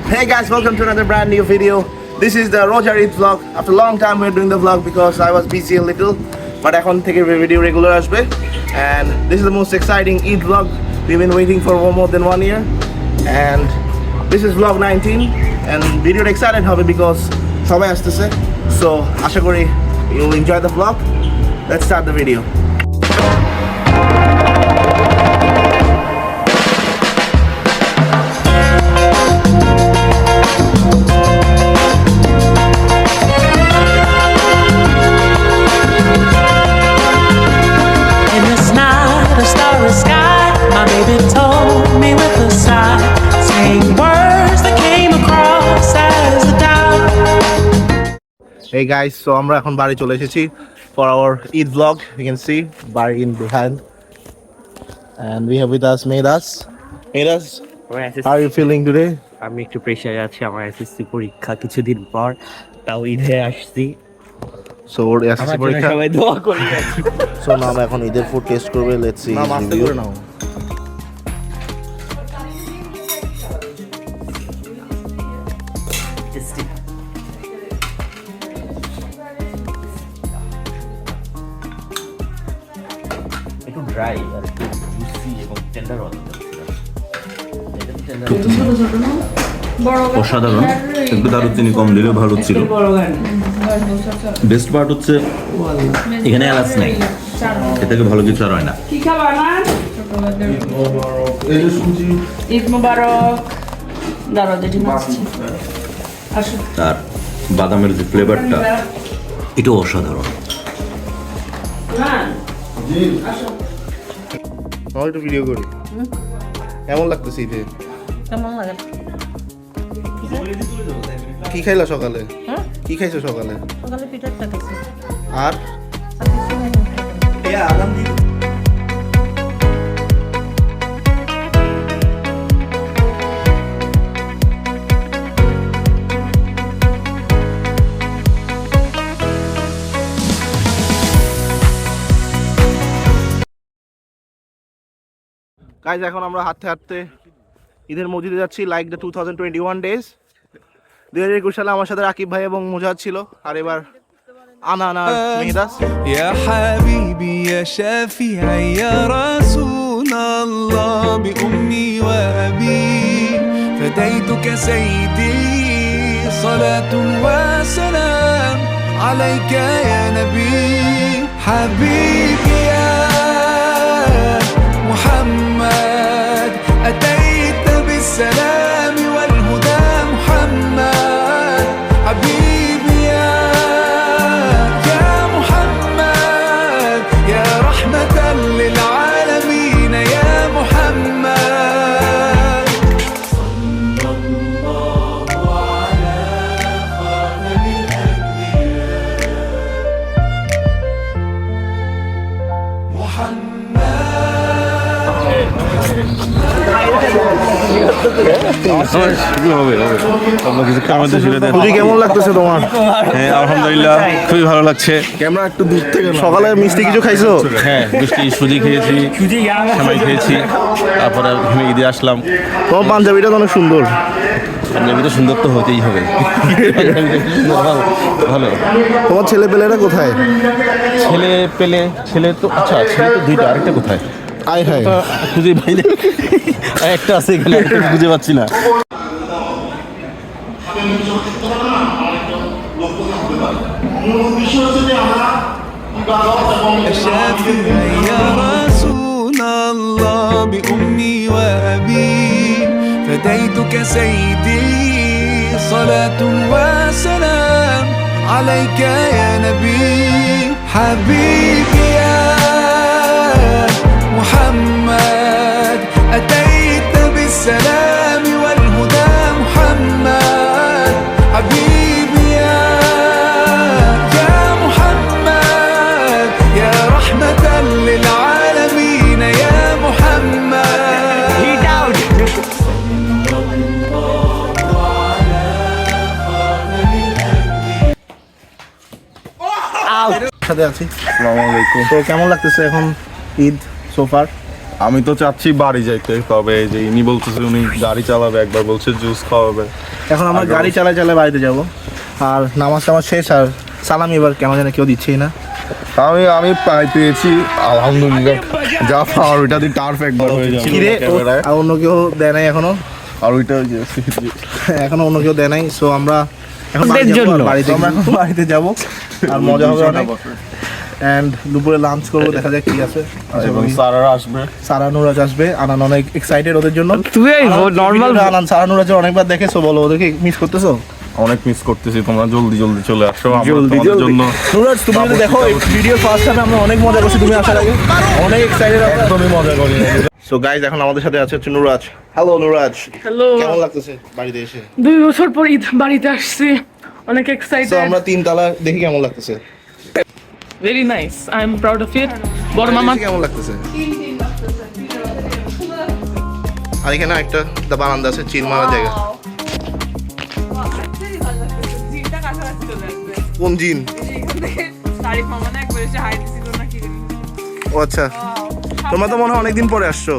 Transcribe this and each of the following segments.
Hey guys, welcome to another brand new video. This is the Roger Eid vlog. After a long time we're doing the vlog because I was busy a little, but এখন থেকে video regular আসবে. And this is the most exciting Eid vlog. We've been waiting for more than 1 year. And this is vlog 19. And video excited হবে because সবাই আসতেছে. So আশা করি you'll enjoy the vlog. Let's start the video. Hey guys, so আমরা এখন বাড়ি চলে এসেছি for our Eid vlog. You can see বাড়ি in behind, and we have with us Medas. How are you feeling today? আমি একটু প্রেসারে আছি, আমার এসএসসি পরীক্ষা কিছুদিন পর, তাও ঈদে আসছি। So ওর এসএসসি পরীক্ষা, সবাই দোয়া করবেন। So না আমরা এখন ঈদের ফুড টেস্ট করবে, let's see his review. একটু ড্রাই আর একটু জুসি এবং টেন্ডার হবে। অসাধারণ, একটু দারুচিনি কম দিলেও ভালো ছিল। বেস্ট পার্ট হচ্ছে এখানে এলাচ নাই, এ থেকে ভালো কিছু আর হয় না। আর বাদামের যে ফ্লেভারটা, এটাও অসাধারণ। একটু ভিডিও করি, কেমন লাগতেছে ঈদে? কেমন লাগে? কি খাইলা সকালে? কি খাইছো সকালে? সকালে পিঠার চা খাইছি। আর গাইজ এখন আমরা হাঁটতে হাঁটতে ঈদের মসজিদে যাচ্ছি, লাইক দ্য 2021 ডেজ। 2021 সালে আমার সাথে রাকিব ভাই এবং মুজাহিদ ছিল, আর এবার আনা মেহদাস। يا حبيبي يا شافعي يا رسول الله بأمي وأبي فديتك سيدي صلاة وسلام عليك يا نبي حبيبي يا محمد أتيت بالسلام والهدى محمد حبيبي يا محمد يا رحمة للعالمين يا محمد صلى الله على خاتم الأنبياء محمد কেমন লাগতেছে তোমার? হ্যাঁ আলহামদুলিল্লাহ, খুবই ভালো লাগছে। ক্যামেরা একটু দূর থেকে। সকালে মিষ্টি কিছু খাইছো? হ্যাঁ মিষ্টি সুজি খেয়েছি, সেমাই খেয়েছি, তারপরে ঈদে আসলাম। তোমার পাঞ্জাবিটা তো অনেক সুন্দর। পাঞ্জাবি তো সুন্দর তো হতেই হবে। ভালো। তোমার ছেলে পেলেরা কোথায়? ছেলে তো আচ্ছা, ছেলে তো দুইটা, আরেকটা কোথায়? আয় হায়, খুঁজে পাই না। একটা আছে এখানে, খুঁজে পাচ্ছি না। شافعي يا رسول الله بأمي وأبي فديتك سيدي صلاة وسلام عليك يا نبي حبيبي يا محمد أتيت بالسلام والهدى محمد حبيبي يا محمد يا رحمة للعالمين يا محمد صلى الله على خاتم الأنبياء সাথে আছি। আসসালামু আলাইকুম। তো কেমন লাগতেছে এখন ঈদ সোফার? আমি তো চাচ্ছি বাড়ি যাইতে, তবে যে ইনি বলতেছে উনি গাড়ি চালাবে, একবার বলছে জুস খাওয়াবে, এখন আমরা গাড়ি চালায় চালায় বাড়িতে যাব আর নামাজ টামাজ শেষ আর সালামি এবার কেন জানে কেউ দিচ্ছেই না। আমি পেয়েছি আলহামদুলিল্লাহ, যা পাওয়ার ওইটা দিয়ে টার্ফ একবার হয়ে যাবে কিরে আর অন্য কেউ দেয় নাই এখনো, আর ওইটা এখনো অন্য কেউ দেয় নাই। সো আমরা এখন বাড়ি যাবো, আর বাড়িতে যাবো আর মজা হবে অনেক। অ্যান্ড দুপুরে লাঞ্চ করবো, দেখা যাক কি আছে। এবং স্যাররা আসবে, সারা নুরাজ আসবে, আনান অনেক এক্সাইটেড ওদের জন্য। তুই নর্মাল আনান সারা নুরাজ অনেকবার দেখেছো, বলো ওদেরকে মিস করতেছো? অনেক মিস করতেছি, তোমরা জলদি জলদি চলে আসো তোমাদের জন্য। নুরাজ তুমি যদি দেখো ভিডিও ফার্স্ট টাইমে আমরা অনেক মজা করছি, তুমি আসার আগে অনেক এক্সাইটেড, একদমই মজা করি। সো গাইজ এখন আমাদের সাথে আছে হচ্ছে নুরাজ। হ্যালো নুরাজ, হ্যালো, কেমন লাগতেছে বাড়িতে এসে? 2 বছর পর ঈদ বাড়িতে আসছি, অনেক সো এক্সাইটেড, আমরা 3 তালা দেখি কেমন লাগতেছে। Very nice, I am proud of it. বড় মামা কেমন লাগতেছে? আর এখানে একটা বারান্দা আছে, চিল মারার জায়গা। কোন জিন? ও আচ্ছা, তোমরা তো মনে হয় অনেকদিন পরে আসছো।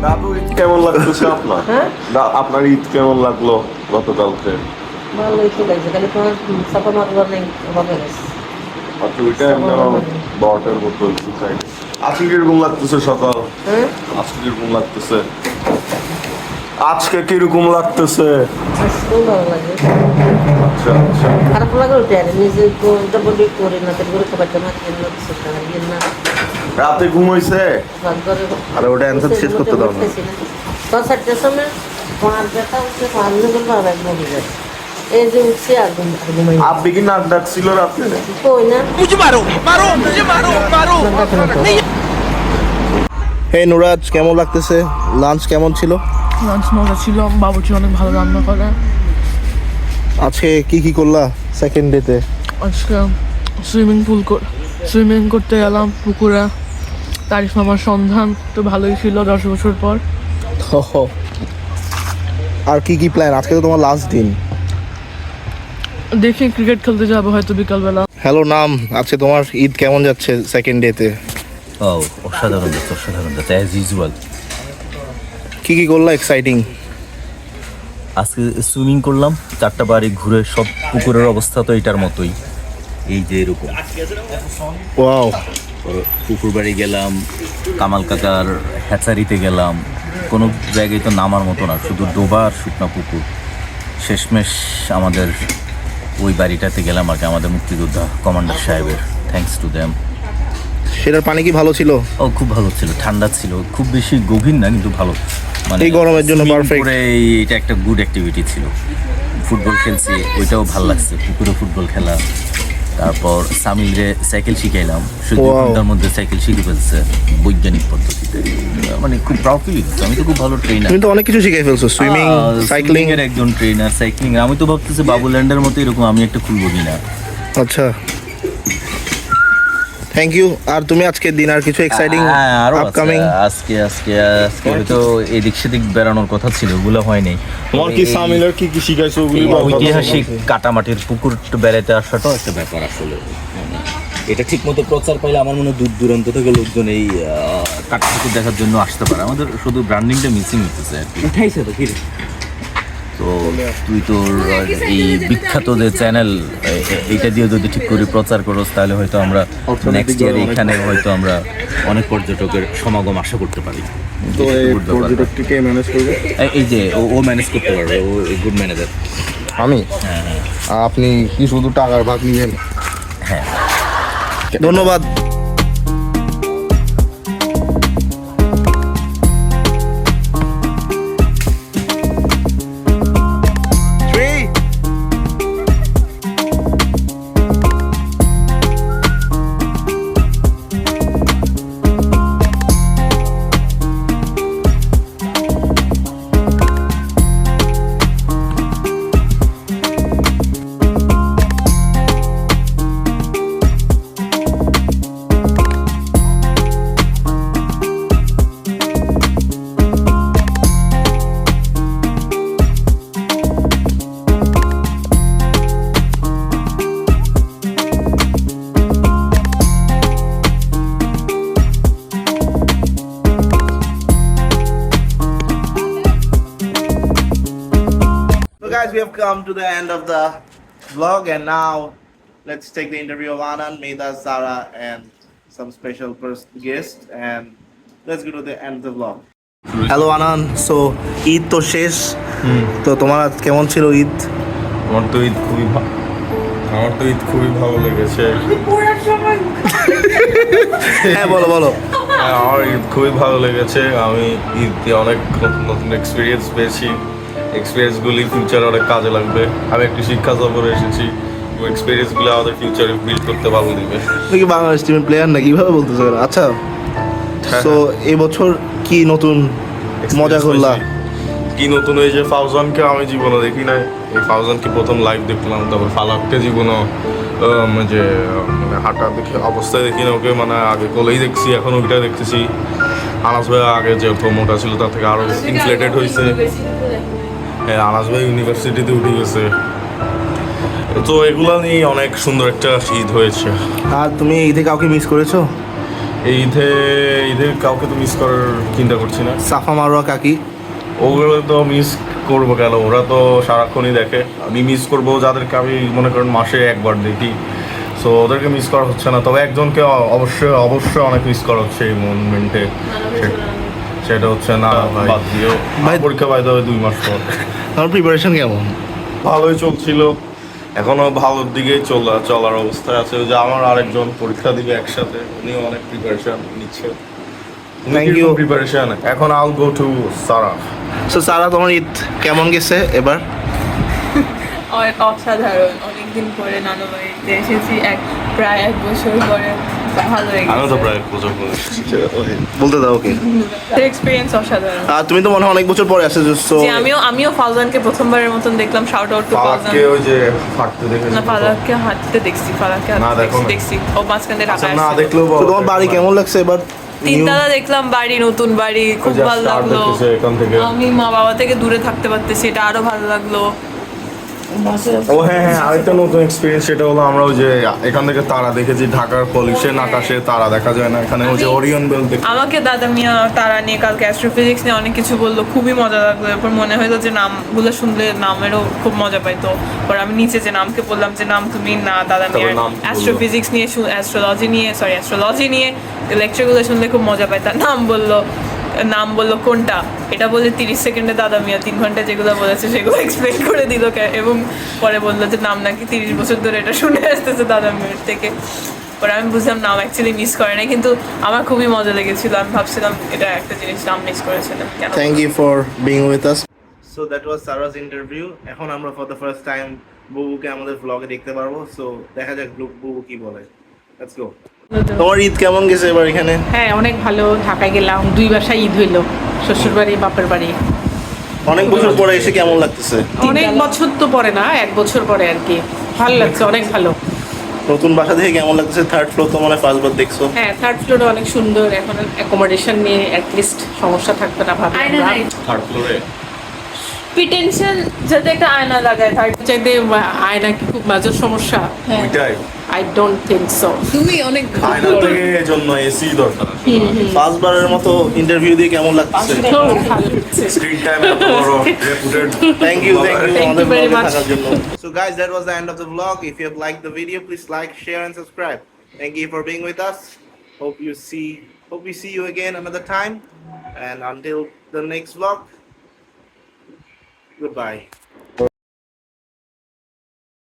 দাদু, ঈদ কেমন লাগতেছে আপনার? আপনার ঈদ কেমন লাগলো গতকালকে? ভালোই তো লাগছে, খালি তোমার সাপা মারবার নেই হবে না। আচ্ছা, ওইটা একটা ওয়াটার বোতল সাইড। আজকে কিরকম লাগতেছে সকাল? আজকে কিরকম লাগতেছে? আজকে কিরকম লাগতেছে? আজকেও ভালো লাগে, আচ্ছা আচ্ছা, খারাপ লাগে ওটা আর নিজে এটা বলি করি না, তাই করে খাবার জমা দিয়ে না, কিছু টাকা দিয়ে না, রাতে ঘুমাইছে? ভাগ করে আরে ওটা অ্যান্সার শেষ করতে দাও না। তো 4টার সময় পাঁচ ব্যথা উঠছে, 5 মিনিট পর আবার ঘুমিয়ে যায়। এই যে উঠছি আর ঘুমাই আপনি কি নাক ডাকছিল রাতে? কই না। হে নুরাজ, কেমন লাগতেছে? লাঞ্চ কেমন ছিল? লাঞ্চ মজা ছিল, বাবুর্চি অনেক ভালো রান্না করে। আজকে কি কি করলা সেকেন্ড ডেতে? আজকে সুইমিং করতে গেলাম পুকুরে, তারিফ মামার সন্ধান, তো ভালোই ছিল 10 বছর পর। আর কি কি প্ল্যান? আজকে তো তোমার লাস্ট দিন। দেখি ক্রিকেট খেলতে যাবো হয়তো বিকালবেলা। হ্যালো নাম, আজকে তোমার ঈদ কেমন যাচ্ছে সেকেন্ড ডেতে? অসাধারণ যাচ্ছে, অসাধারণ যাচ্ছে অ্যাজ ইউজুয়াল। কি কি করলা এক্সাইটিং? আজকে সুইমিং করলাম 4টা বাড়ি ঘুরে, সব পুকুরের অবস্থা তো এটার মতোই, এই যে এরকম। ওয়াও, পুকুর বাড়ি গেলাম, কামাল কাকার হ্যাচারিতে গেলাম, কোনো জায়গায় তো নামার মতো না, শুধু ডোবা আর শুকনা পুকুর। শেষমেশ আমাদের ওই বাড়িটাতে গেলাম আর কি, আমাদের মুক্তিযোদ্ধা কমান্ডার সাহেবের, থ্যাঙ্কস টু দ্যাম। সেটার পানি কি ভালো ছিল? ও খুব ভালো ছিল, ঠান্ডা ছিল, খুব বেশি গভীর না কিন্তু ভালো, মানে এই গরমের জন্য swimming perfect। করে এটা একটা গুড অ্যাক্টিভিটি ছিল। ফুটবল খেলছি, ওইটাও ভালো লাগছে, পুকুরে ফুটবল খেলা। তারপর সামিলরে সাইকেল শিখাইলাম, সে 2 ঘন্টার মধ্যে সাইকেল শিখে ফেলছে বৈজ্ঞানিক পদ্ধতিতে, মানে খুব প্রাউড ফিল। আমি তো খুব ভালো ট্রেনার, তুমি তো অনেক কিছু শিখে ফেলছো, সুইমিং, সাইক্লিং। এর একজন ট্রেনার, সাইক্লিং। আমি তো ভাবতেছি বাবুল্যান্ডের মতো এরকম আমি একটা খুলবো কিনা। আচ্ছা, থ্যাংক ইউ। আর তুমি আজকে দিন আর কিছু এক্সাইটিং আরো আপকামিং? আজকে হয়তো এদিক সেদিক বেড়ানোর কথা ছিল, ওগুলো হয়নি। তোমার কি সামিলের কি কি শিখাইছো ওগুলি বলো? ঐতিহাসিক কাটামাটির পুকুর বেড়াইতে আসাটাও একটা ব্যাপার আসলে। এটা ঠিক মতো প্রচার পাইলে আমার মনে হয় দূর দূরান্ত থেকে লোকজন এই কাটা পুকুর দেখার জন্য আসতে পারে। আমাদের শুধু ব্র্যান্ডিংটা মিসিং হচ্ছে আর কি। উঠাইছে তো কি তো তুই তোর এই বিখ্যাত যে চ্যানেল এইটা দিয়ে যদি ঠিক করে প্রচার করস তাহলে হয়তো আমরা নেক্সট ইয়ার এখানে হয়তো আমরা অনেক পর্যটকের সমাগম আশা করতে পারি। তো এই পর্যটকটি কে ম্যানেজ করবে? এই যে ও ম্যানেজ করতে পারবে, ও গুড ম্যানেজার। আমি? আপনি কি শুধু টাকার ভাগ নিবেন? হ্যাঁ, ধন্যবাদ। So guys, we have come to the end of the vlog, and now let's take the interview of Anand, Medha, Sarah, and some special guests, and let's go to the end of the vlog. Hello Anand, so Eid তো শেষ, তো তোমার আজ কেমন ছিল ঈদ? আমার তো ঈদ খুবই ভালো লেগেছে। হ্যাঁ বলো বলো। আমার ঈদ খুবই ভালো লেগেছে। আমি ঈদ দিয়ে অনেক নতুন নতুন এক্সপিরিয়েন্স পেয়েছি। এক্সপিরিয়েন্সগুলি ফিউচারে অনেক কাজে লাগবে। আমি একটি শিক্ষা সফরে এসেছি, ওই এক্সপিরিয়েন্সগুলো আমাদের ফিউচারে বিল্ড করতে ভালো দিবে। তুমি কি বাংলাদেশ টিমের প্লেয়ার না, কিভাবে বলতেছো? আচ্ছা, সো এই বছর কি নতুন মজা করলা? কি নতুন হয়েছে? ফাউজানকে আমি জীবনে দেখি নাই, এই ফাউজানকে প্রথম লাইভ দেখলাম। তারপর ফালাককে জীবনে যে মানে হাঁটা দেখে অবস্থায় দেখি না ওকে, মানে আগে কোলেই দেখছি, এখন ওইটা দেখতেছি। আনাস ভাই আগে যে মোটা ছিল তার থেকে আরও ইনফ্লেটেড হয়েছে। হ্যাঁ, আনাস ভাই ইউনিভার্সিটিতে উঠে গেছে। তো এগুলা নিয়ে অনেক সুন্দর একটা ঈদ হয়েছে। আর তুমি ঈদে কাউকে মিস করেছো? এই ঈদে কাউকে তো মিস করার চিন্তা করছি না। সাফা মারোয়া কাকি, ওগুলো তো মিস করবো কেন, ওরা তো সারাক্ষণই দেখে। আমি মিস করবো যাদেরকে আমি মনে করেন মাসে একবার দেখি, সো ওদেরকে মিস করা হচ্ছে না। তবে একজনকে অবশ্যই অনেক মিস করা হচ্ছে এই মোমেন্টে, সেটা হচ্ছে না বাদ দিও ভাই। পরীক্ষা পাইতে হবে 2 মাস পর। তোমার প্রিপারেশন কেমন? ভালোই চলছিল, এখনো ভালোর দিকেই চলার অবস্থায় আছে। ওই যে আমার আরেকজন পরীক্ষা দিবে একসাথে, উনিও অনেক প্রিপারেশন নিচ্ছে। Thank you. প্রিপারেশন এখন I'll go to Sarah. So Sarah, তোমার ঈদ কেমন গেছে এবার? অসাধারণ, অনেকদিন পরে নানু বাড়িতে এসেছি, প্রায় 1 বছর পরে। ভালো লেগেছে। আমি তো প্রায় প্রচুর বলতে দাও ওকে। এক্সপেরিয়েন্স অসাধারণ। আর তুমি তো মনে হয় অনেক বছর পরে আসছো, সো যে আমিও ফাউজানকে প্রথমবারের মতন দেখলাম। Shout out to Fauzan. ফালাককে ওই যে হাঁটতে দেখেছি। না, ফালাককে হাঁটতে দেখছি, ফালাককে না, হাঁটতে দেখো না। দেখছি। ও মাঝখানে ঢাকা না আসছে। দেখলেও তো তোমার বাড়ি কেমন লাগছে এবার? তিনতলা দেখলাম বাড়ি, নতুন বাড়ি, খুব ভালো লাগলো। এখান থেকে আমি মা বাবা থেকে দূরে থাকতে পারতেছি, এটা আরো ভালো লাগলো। ও হ্যাঁ, আরেকটা নতুন এক্সপিরিয়েন্স সেটা হলো আমরা ওই যে এখান থেকে তারা দেখেছি। ঢাকার পলিউশন আকাশে তারা দেখা যায় না, এখানে ওই যে ওরিয়ন বেল দেখি। আমাকে দাদা মিয়া তারা নিয়ে কালকে অ্যাস্ট্রোফিজিক্স নিয়ে অনেক কিছু বললো, খুবই মজা লাগলো। এরপর মনে হলো যে নামগুলো শুনলে নামেরও খুব মজা পাইতো। পর আমি নিচে যে নামকে বললাম যে নাম তুমি না, দাদা মিয়ার অ্যাস্ট্রোফিজিক্স নিয়ে অ্যাস্ট্রোলজি নিয়ে লেকচারগুলো শুনলে খুব মজা পাই। তার নাম বললো কোনটা, এটা বলে 30 সেকেন্ডে দাদা মিয়া 3 ঘন্টা যেগুলো বলেছে সেগুলো এক্সপ্লেন করে দিল। এবং পরে বললো যে নাম নাকি 30 বছর ধরে এটা শুনে আসতেছে দাদা মিয়ার থেকে। পরে আমি বুঝলাম নাম অ্যাকচুয়ালি মিস করে না, কিন্তু আমার খুবই মজা লেগেছিল। আমি ভাবছিলাম এটা একটা জিনিস নাম মিস করেছিলাম কেন। Thank you for being with us. So that was Sarah's interview. এখন আমরা ফর দ্য ফার্স্ট টাইম বুবুকে আমাদের ব্লগে দেখতে পারবো, সো দেখা যাক বুবু কি বলে। Let's go. তোমার ঈদ কেমন গেছে এবার এখানে? হ্যাঁ, অনেক ভালো। ঢাকায় গেলাম, 2 বাসায় ঈদ হইলো, শ্বশুর বাড়ি বাপের বাড়ি। অনেক বছর পরে এসে কেমন লাগতেছে? অনেক বছর তো পরে না, 1 বছর পরে আর কি। ভালো লাগছে, অনেক ভালো। নতুন বাসা দেখে কেমন লাগতেছে? 3rd ফ্লোর তো মনে হয় ফার্স্টবার দেখছো। হ্যাঁ, 3rd ফ্লোরে অনেক সুন্দর। এখন অ্যাকোমোডেশন নিয়ে অ্যাটলিস্ট সমস্যা থাকবে না ভাবি। 3rd ফ্লোরে প্রিটেনশন যাতে একটা আয়না লাগায় থাকে। চাইতে আয়না কি খুব মেজর সমস্যা? ওইটাই আই ডোন্ট থিঙ্ক সো। তুমি অনেক আয়না থেকে এজন্য এসি দরকার ফার্স্টবারের মতো ইন্টারভিউ দিয়ে কেমন লাগছে? স্ক্রিন টাইম এত বড় রেপুটেড Thank you Thank you very much. So guys, that was the end of the vlog. If you have liked the video, please like, share and subscribe. Thank you for being with us. Hope we see you again another time. And until the next vlog, goodbye.